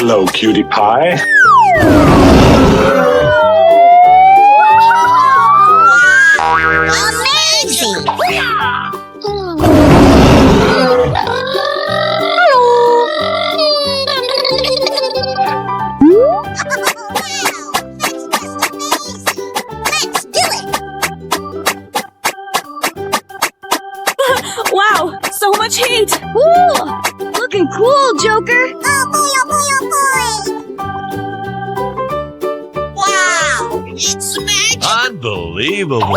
Hello, cutie pie. Amazing! Wow, so much heat! Woo! Looking cool, Joker! Oh boy, oh boy, oh boy! Wow! It's magic! Unbelievable.